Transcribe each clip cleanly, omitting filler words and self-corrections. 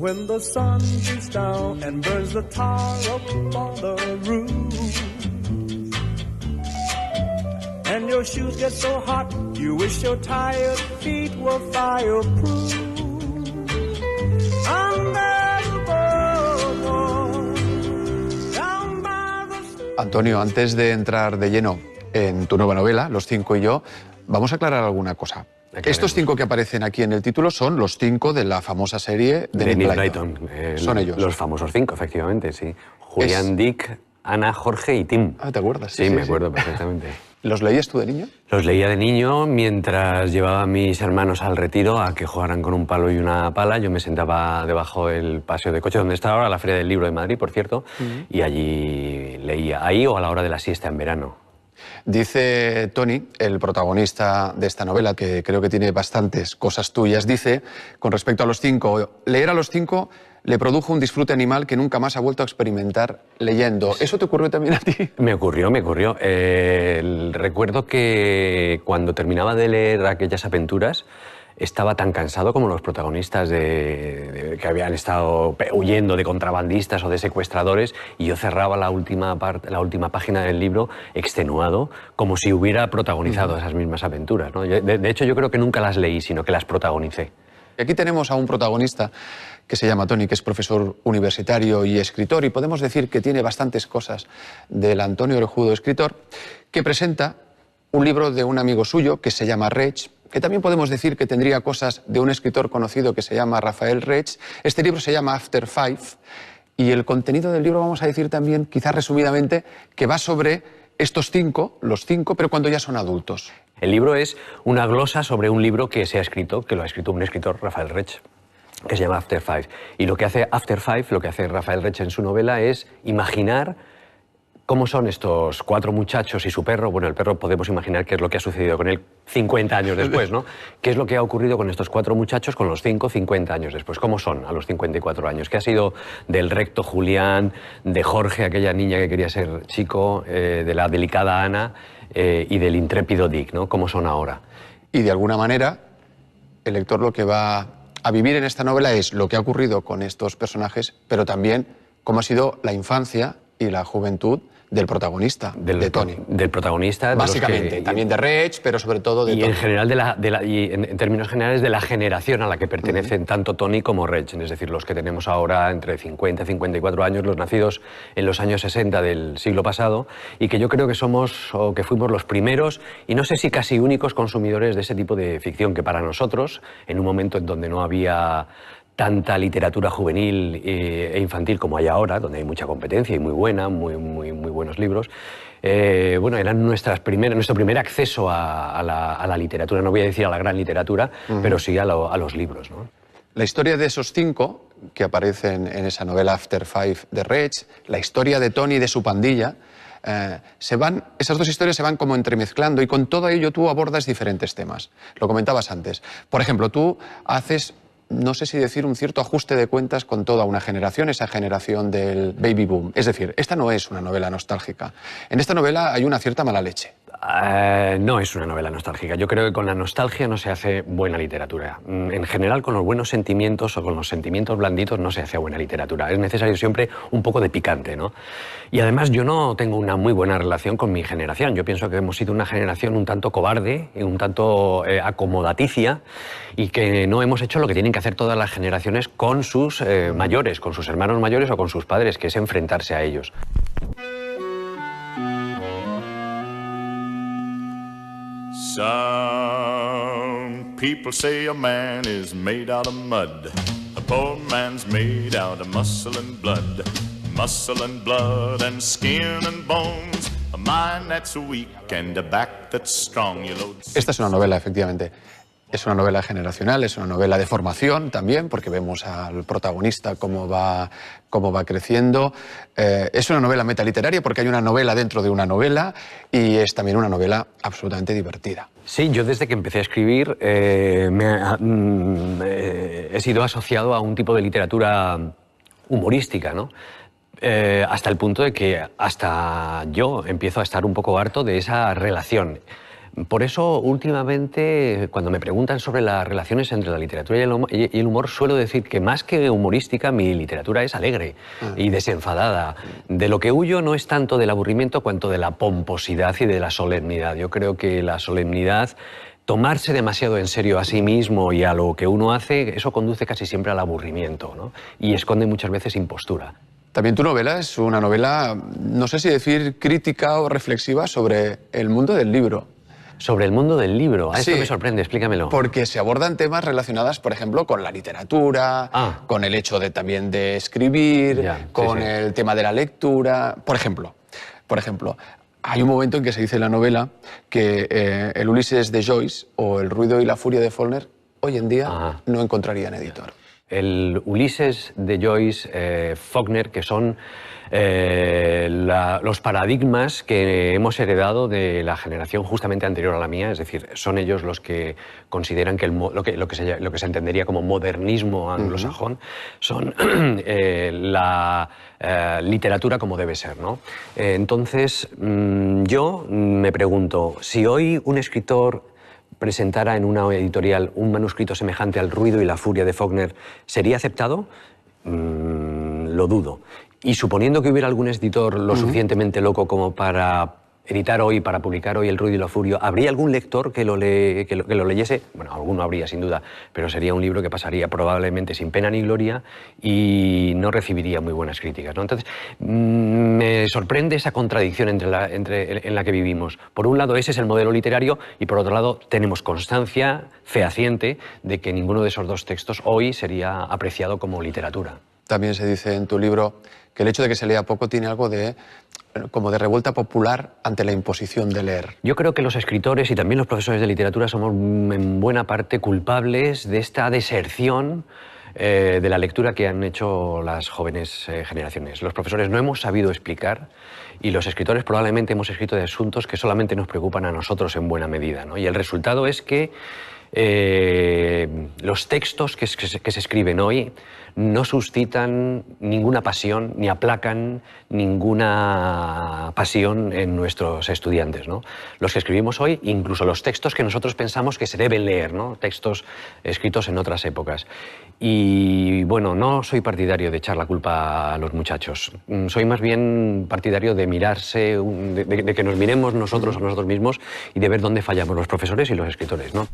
when the sun beats down and burns the tar up on the roof. And your shoes get so hot, you wish your tired feet were fireproof. Antonio, antes de entrar de lleno en tu nueva novela, Los Cinco y yo, vamos a aclarar alguna cosa. Estos 5 que aparecen aquí en el título son los 5 de la famosa serie de Enid Blyton. Son ellos. Los famosos 5, efectivamente, sí. Julián, Dick, Ana, Jorge y Tim. Ah, ¿te acuerdas? Sí, me acuerdo perfectamente. ¿Los leías tú de niño? Los leía de niño mientras llevaba a mis hermanos al retiro a que jugaran con un palo y una pala. Yo me sentaba debajo del paseo de coche, donde está ahora la Feria del Libro de Madrid, por cierto, y allí leía, ahí o a la hora de la siesta en verano. Dice Tony, el protagonista de esta novela, que creo que tiene bastantes cosas tuyas, dice, con respecto a los 5, leer a los 5 le produjo un disfrute animal que nunca más ha vuelto a experimentar leyendo. ¿Eso te ocurrió también a ti? Me ocurrió. Recuerdo que cuando terminaba de leer aquellas aventuras, estaba tan cansado como los protagonistas que habían estado huyendo de contrabandistas o de secuestradores, y yo cerraba la última página del libro extenuado, como si hubiera protagonizado esas mismas aventuras, ¿no? De hecho, yo creo que nunca las leí, sino que las protagonicé. Aquí tenemos a un protagonista que se llama Tony, que es profesor universitario y escritor, y podemos decir que tiene bastantes cosas del Antonio Orejudo, escritor, que presenta un libro de un amigo suyo que se llama Reig, que también podemos decir que tendría cosas de un escritor conocido que se llama Rafael Reig. Este libro se llama After Five, y el contenido del libro, vamos a decir también, quizás resumidamente, que va sobre estos 5, los 5, pero cuando ya son adultos. El libro es una glosa sobre un libro que se ha escrito, que lo ha escrito un escritor, Rafael Reig, que se llama After Five. Y lo que hace After Five, lo que hace Rafael Reig en su novela, es imaginar cómo son estos 4 muchachos y su perro. Bueno, el perro podemos imaginar qué es lo que ha sucedido con él 50 años después, ¿no? ¿Qué es lo que ha ocurrido con estos 4 muchachos, con los 5, 50 años después? ¿Cómo son a los 54 años? ¿Qué ha sido del recto Julián, de Jorge, aquella niña que quería ser chico, de la delicada Ana y del intrépido Dick, ¿no? ¿Cómo son ahora? Y de alguna manera, el lector lo que va a vivir en esta novela es lo que ha ocurrido con estos personajes, pero también cómo ha sido la infancia y la juventud del protagonista, de Tony. Del protagonista. Básicamente, también de Reig, pero sobre todo de Tony. En general, en términos generales, de la generación a la que pertenecen tanto Tony como Reig, es decir, los que tenemos ahora entre 50 y 54 años, los nacidos en los años 60 del siglo pasado, y que yo creo que somos, o que fuimos los primeros, y no sé si casi únicos consumidores de ese tipo de ficción, que para nosotros, en un momento en donde no había tanta literatura juvenil e infantil como hay ahora, donde hay mucha competencia y muy buena, muy buenos libros, bueno, eran nuestro primer acceso a la literatura, no voy a decir a la gran literatura, pero sí a los libros, ¿no? La historia de esos 5 que aparecen en esa novela After Five de Reig, la historia de Tony y de su pandilla, esas 2 historias se van como entremezclando, y con todo ello tú abordas diferentes temas. Lo comentabas antes. Por ejemplo, tú haces, no sé si decir, un cierto ajuste de cuentas con toda una generación, esa generación del baby boom. Es decir, esta no es una novela nostálgica. En esta novela hay una cierta mala leche. No es una novela nostálgica. Yo creo que con la nostalgia no se hace buena literatura. En general, con los buenos sentimientos o con los sentimientos blanditos no se hace buena literatura. Es necesario siempre un poco de picante, ¿no? Y además yo no tengo una muy buena relación con mi generación. Yo pienso que hemos sido una generación un tanto cobarde, un tanto acomodaticia, y que no hemos hecho lo que tienen que hacer todas las generaciones con sus mayores, con sus hermanos mayores o con sus padres, que es enfrentarse a ellos. Some people say a man is made out of mud. A poor man's made out of muscle and blood. Muscle and blood and skin and bones. A mind that's weak and a back that's strong. Esta es una novela, efectivamente. Es una novela generacional, es una novela de formación también, porque vemos al protagonista cómo va creciendo. Es una novela metaliteraria porque hay una novela dentro de una novela, y es también una novela absolutamente divertida. Sí, yo desde que empecé a escribir he sido asociado a un tipo de literatura humorística, ¿no? Hasta el punto de que hasta yo empiezo a estar un poco harto de esa relación Por eso, últimamente, cuando me preguntan sobre las relaciones entre la literatura y el humor, suelo decir que más que humorística, mi literatura es alegre y desenfadada. De lo que huyo no es tanto del aburrimiento cuanto de la pomposidad y de la solemnidad. Yo creo que la solemnidad, tomarse demasiado en serio a sí mismo y a lo que uno hace, eso conduce casi siempre al aburrimiento, ¿no? Y esconde muchas veces impostura. También tu novela es una novela, no sé si decir crítica o reflexiva sobre el mundo del libro. Sobre el mundo del libro. Esto Sí, me sorprende, explícamelo. Porque se abordan temas relacionados, por ejemplo, con la literatura, con el hecho de también de escribir, Ya, con sí. el tema de la lectura. Por ejemplo, hay un momento en que se dice en la novela que el Ulises de Joyce o El ruido y la furia de Faulkner hoy en día no encontrarían editor. El Ulises de Joyce, Faulkner, que son los paradigmas que hemos heredado de la generación justamente anterior a la mía, es decir, son ellos los que consideran que lo que se entendería como modernismo anglosajón son la literatura como debe ser, ¿no? Entonces, yo me pregunto, si hoy un escritor presentara en una editorial un manuscrito semejante al Ruido y la furia de Faulkner, ¿sería aceptado? Lo dudo. Y suponiendo que hubiera algún editor lo suficientemente loco como para editar hoy, para publicar hoy El Ruido y la furia, ¿habría algún lector que lo leyese? Bueno, alguno habría, sin duda, pero sería un libro que pasaría probablemente sin pena ni gloria y no recibiría muy buenas críticas, ¿no? Entonces, me sorprende esa contradicción en la que vivimos. Por un lado, ese es el modelo literario y por otro lado, tenemos constancia fehaciente de que ninguno de esos dos textos hoy sería apreciado como literatura. También se dice en tu libro que el hecho de que se lea poco tiene algo como de revuelta popular ante la imposición de leer. Yo creo que los escritores y también los profesores de literatura somos en buena parte culpables de esta deserción de la lectura que han hecho las jóvenes generaciones. Los profesores no hemos sabido explicar y los escritores probablemente hemos escrito de asuntos que solamente nos preocupan a nosotros en buena medida, ¿no? Y el resultado es que los textos que se escriben hoy no suscitan ninguna pasión ni aplacan ninguna pasión en nuestros estudiantes, ¿no? Los que escribimos hoy, incluso los textos que nosotros pensamos que se deben leer, ¿no? Textos escritos en otras épocas. Y bueno, no soy partidario de echar la culpa a los muchachos. Soy más bien partidario de mirarse, de que nos miremos nosotros a nosotros mismos y de ver dónde fallamos los profesores y los escritores, ¿no?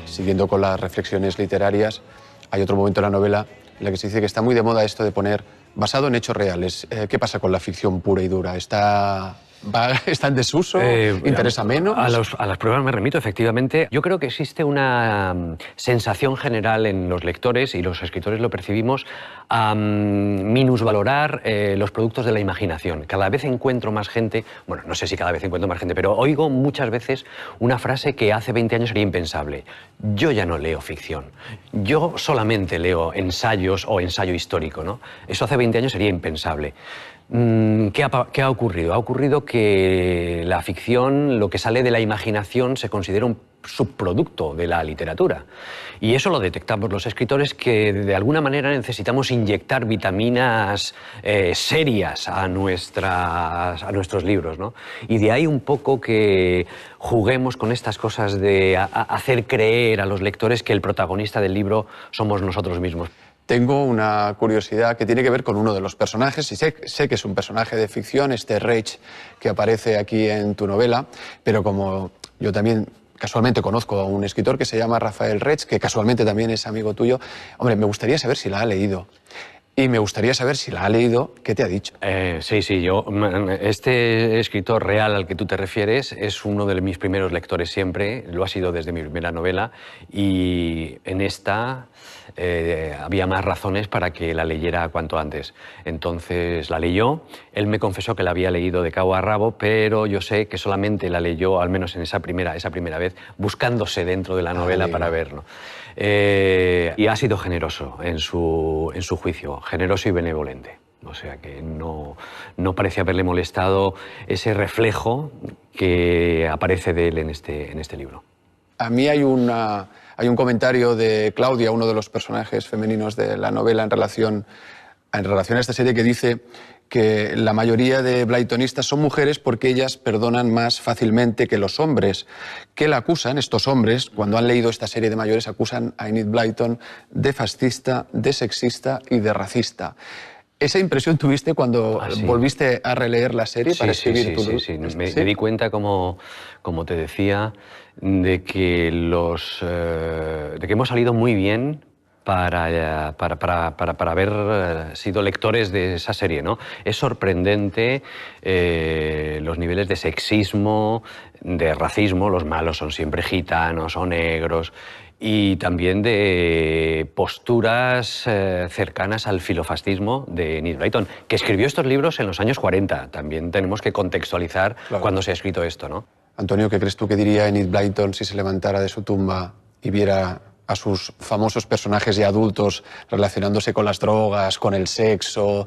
Siguiendo con las reflexiones literarias, hay otro momento en la novela en la que se dice que está muy de moda esto de poner basado en hechos reales. ¿Qué pasa con la ficción pura y dura? ¿Está en desuso? ¿Interesa menos? A las pruebas me remito, efectivamente. Yo creo que existe una sensación general en los lectores, y los escritores lo percibimos, a minusvalorar los productos de la imaginación. Cada vez encuentro más gente, bueno, no sé si cada vez encuentro más gente, pero oigo muchas veces una frase que hace 20 años sería impensable. Yo ya no leo ficción. Yo solamente leo ensayos o ensayo histórico, ¿no? Eso hace 20 años sería impensable. ¿Qué ha ocurrido? Ha ocurrido que la ficción, lo que sale de la imaginación, se considera un subproducto de la literatura. Y eso lo detectamos los escritores, que de alguna manera necesitamos inyectar vitaminas serias a nuestros libros, ¿no? Y de ahí un poco que juguemos con estas cosas de hacer creer a los lectores que el protagonista del libro somos nosotros mismos. Tengo una curiosidad que tiene que ver con uno de los personajes, y sé que es un personaje de ficción, este Reich que aparece aquí en tu novela, pero como yo también casualmente conozco a un escritor que se llama Rafael Reich, que casualmente también es amigo tuyo, hombre, me gustaría saber si la ha leído. Y me gustaría saber si la ha leído, ¿qué te ha dicho? Sí, este escritor real al que tú te refieres es uno de mis primeros lectores siempre, lo ha sido desde mi primera novela, y en esta había más razones para que la leyera cuanto antes. Entonces la leyó, él me confesó que la había leído de cabo a rabo, pero yo sé que solamente la leyó, al menos en esa primera vez, buscándose dentro de la novela para verlo. Y ha sido generoso en su juicio, generoso y benevolente. O sea que no parece haberle molestado ese reflejo que aparece de él en este libro. A mí hay un comentario de Claudia, uno de los personajes femeninos de la novela, en relación a esta serie, que dice que la mayoría de blytonistas son mujeres porque ellas perdonan más fácilmente que los hombres, que la acusan, estos hombres, cuando han leído esta serie de mayores, acusan a Enid Blyton de fascista, de sexista y de racista. ¿Esa impresión tuviste cuando volviste a releer la serie para escribir tu libro? Sí. Me di cuenta, como te decía, de que hemos salido muy bien para haber sido lectores de esa serie, ¿no? Es sorprendente los niveles de sexismo, de racismo, los malos son siempre gitanos o negros, y también de posturas cercanas al filofascismo de Enid Blyton, que escribió estos libros en los años 40. También tenemos que contextualizar cuándo se ha escrito esto, ¿no? Antonio, ¿qué crees tú que diría Enid Blyton si se levantara de su tumba y viera a sus famosos personajes ya adultos relacionándose con las drogas, con el sexo,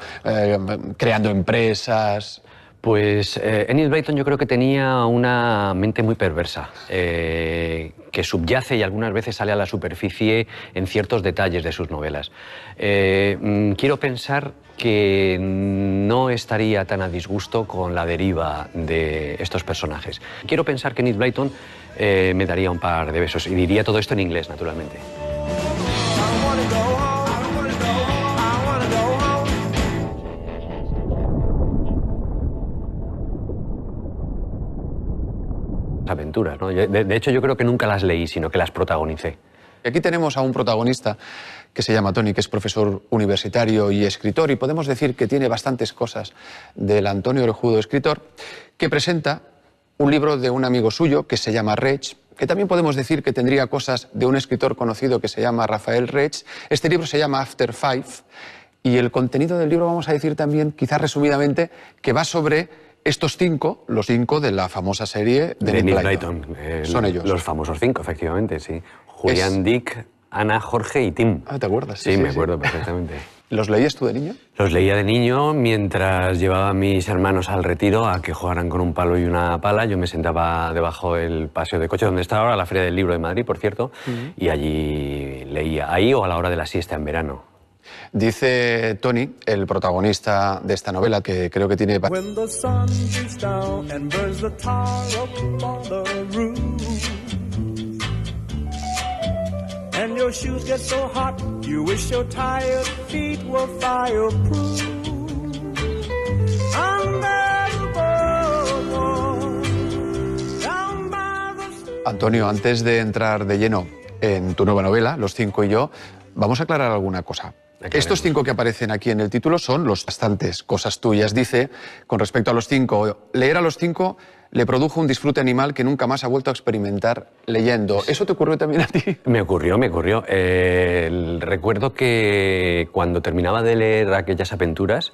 creando empresas? Pues Enid Blyton yo creo que tenía una mente muy perversa, que subyace y algunas veces sale a la superficie en ciertos detalles de sus novelas. Quiero pensar que no estaría tan a disgusto con la deriva de estos personajes. Quiero pensar que Enid Blyton me daría un par de besos, y diría todo esto en inglés, naturalmente. Aventuras, ¿no? De hecho, yo creo que nunca las leí, sino que las protagonicé. Aquí tenemos a un protagonista que se llama Tony, que es profesor universitario y escritor, y podemos decir que tiene bastantes cosas del Antonio Orejudo, escritor, que presenta un libro de un amigo suyo que se llama Reg, que también podemos decir que tendría cosas de un escritor conocido que se llama Rafael Reg. Este libro se llama After Five, y el contenido del libro, vamos a decir también, quizás resumidamente, que va sobre estos los cinco de la famosa serie de Enid Blyton. Son ellos. Los famosos 5, efectivamente, sí. Julián, Dick, Ana, Jorge y Tim. Ah, ¿te acuerdas? Sí, me acuerdo perfectamente. ¿Los leías tú de niño? Los leía de niño mientras llevaba a mis hermanos al retiro a que jugaran con un palo y una pala. Yo me sentaba debajo del paseo de coche, donde está ahora la Feria del Libro de Madrid, por cierto, y allí leía, ahí o a la hora de la siesta en verano. Dice Tony, el protagonista de esta novela, que creo que tiene... When the sun beats down and burns the tar up on the roof, and your shoes get so hot, you wish your tired feet were fireproof. Antonio, antes de entrar de lleno en tu nueva novela, Los cinco y yo, vamos a aclarar alguna cosa. Estos 5 que aparecen aquí en el título son bastantes cosas tuyas. Dice, con respecto a los 5, leer a los 5 le produjo un disfrute animal que nunca más ha vuelto a experimentar leyendo. ¿Eso te ocurrió también a ti? Me ocurrió. Recuerdo que cuando terminaba de leer aquellas aventuras,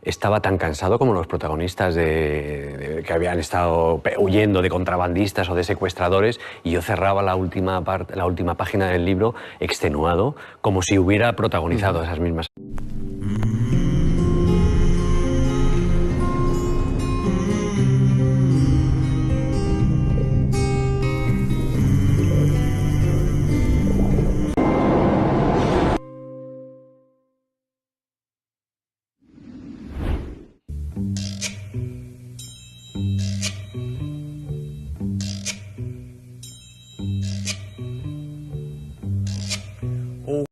estaba tan cansado como los protagonistas que habían estado huyendo de contrabandistas o de secuestradores, y yo cerraba la última página del libro extenuado, como si hubiera protagonizado esas mismas.